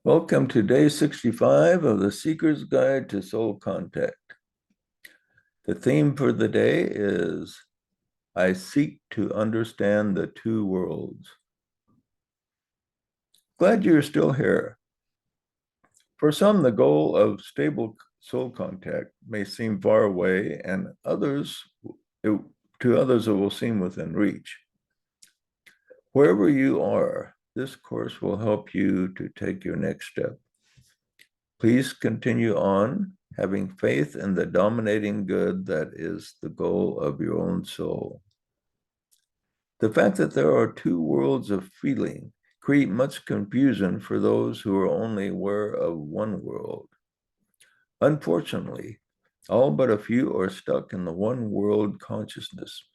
Welcome to day 65 of the Seeker's Guide to Soul Contact. The theme for the day is I seek to understand the two worlds. Glad you're still here. For some, the goal of stable soul contact may seem far away, and to others, it will seem within reach. Wherever you are, this course will help you to take your next step. Please continue on, having faith in the dominating good that is the goal of your own soul. The fact that there are two worlds of feeling create much confusion for those who are only aware of one world. Unfortunately, all but a few are stuck in the one world consciousness.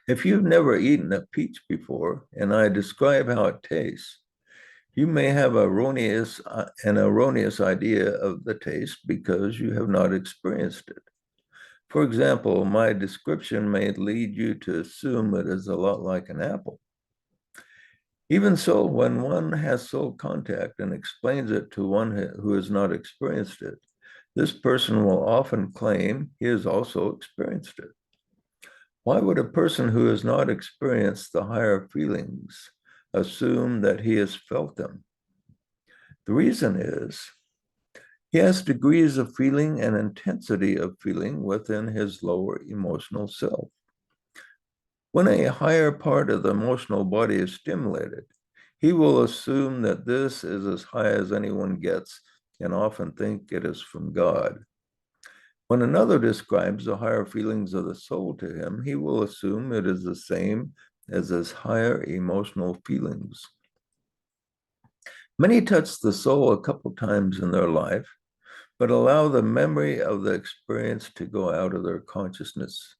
If you've never eaten a peach before, and I describe how it tastes, you may have an erroneous idea of the taste because you have not experienced it. For example, my description may lead you to assume it is a lot like an apple. Even so, when one has soul contact and explains it to one who has not experienced it, this person will often claim he has also experienced it. Why would a person who has not experienced the higher feelings assume that he has felt them? The reason is he has degrees of feeling and intensity of feeling within his lower emotional self. When a higher part of the emotional body is stimulated, he will assume that this is as high as anyone gets and often think it is from God. When another describes the higher feelings of the soul to him, he will assume it is the same as his higher emotional feelings. Many touch the soul a couple times in their life, but allow the memory of the experience to go out of their consciousness.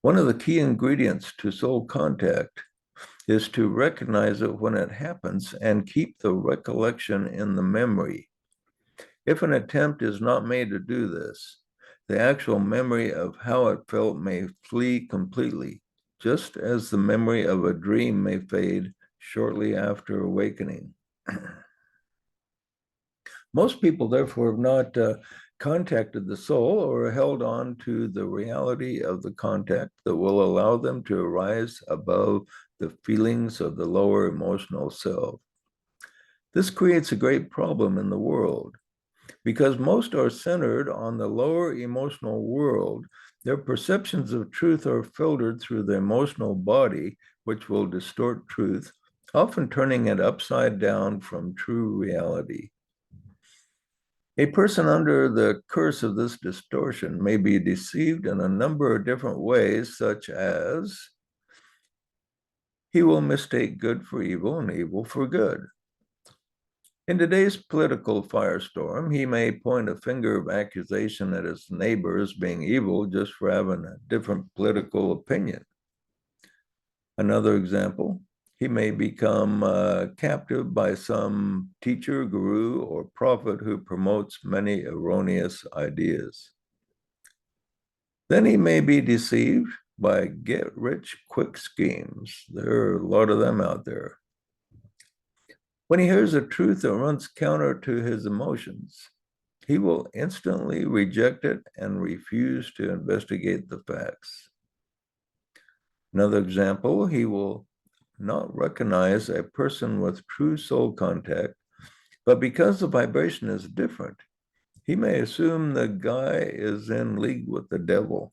One of the key ingredients to soul contact is to recognize it when it happens and keep the recollection in the memory. If an attempt is not made to do this, the actual memory of how it felt may flee completely, just as the memory of a dream may fade shortly after awakening. Most people, therefore, have not contacted the soul or held on to the reality of the contact that will allow them to arise above the feelings of the lower emotional self. This creates a great problem in the world. Because most are centered on the lower emotional world, their perceptions of truth are filtered through the emotional body, which will distort truth, often turning it upside down from true reality. A person under the curse of this distortion may be deceived in a number of different ways, such as he will mistake good for evil and evil for good. In today's political firestorm, he may point a finger of accusation at his neighbors being evil just for having a different political opinion. Another example, he may become captive by some teacher, guru, or prophet who promotes many erroneous ideas. Then he may be deceived by get-rich-quick schemes. There are a lot of them out there. When he hears a truth that runs counter to his emotions, he will instantly reject it and refuse to investigate the facts. Another example, he will not recognize a person with true soul contact, but because the vibration is different, he may assume the guy is in league with the devil.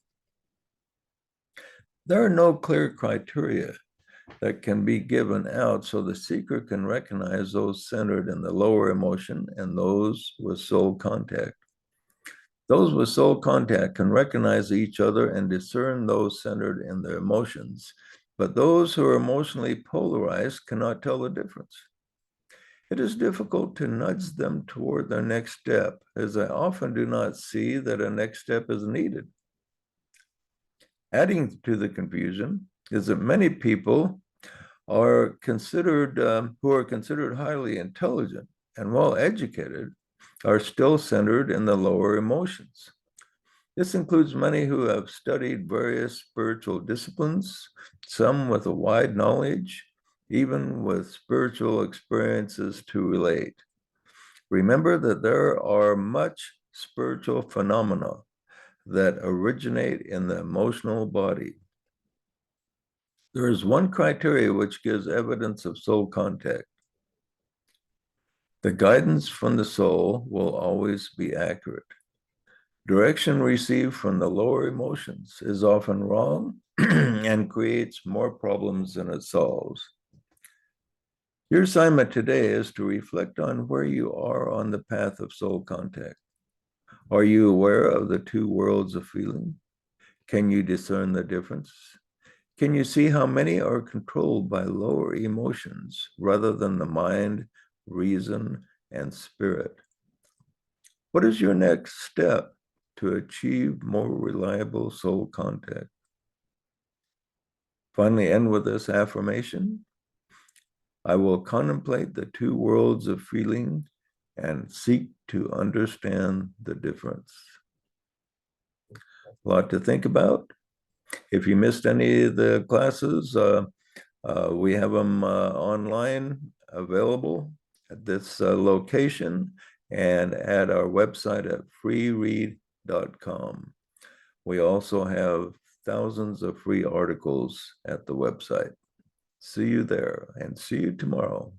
There are no clear criteria that can be given out so the seeker can recognize those centered in the lower emotion and those with soul contact. Those with soul contact can recognize each other and discern those centered in their emotions, but those who are emotionally polarized cannot tell the difference. It is difficult to nudge them toward their next step, as they often do not see that a next step is needed. Adding to the confusion is that many people are considered, who are considered highly intelligent and well-educated, are still centered in the lower emotions. This includes many who have studied various spiritual disciplines, some with a wide knowledge, even with spiritual experiences to relate. Remember that there are much spiritual phenomena that originate in the emotional body. There is one criteria which gives evidence of soul contact. The guidance from the soul will always be accurate. Direction received from the lower emotions is often wrong and creates more problems than it solves. Your assignment today is to reflect on where you are on the path of soul contact. Are you aware of the two worlds of feeling? Can you discern the difference? Can you see how many are controlled by lower emotions rather than the mind, reason, and spirit? What is your next step to achieve more reliable soul contact? Finally, end with this affirmation. I will contemplate the two worlds of feeling and seek to understand the difference. A lot to think about. If you missed any of the classes, we have them online available at this location and at our website at freeread.com. We also have thousands of free articles at the website. See you there and see you tomorrow.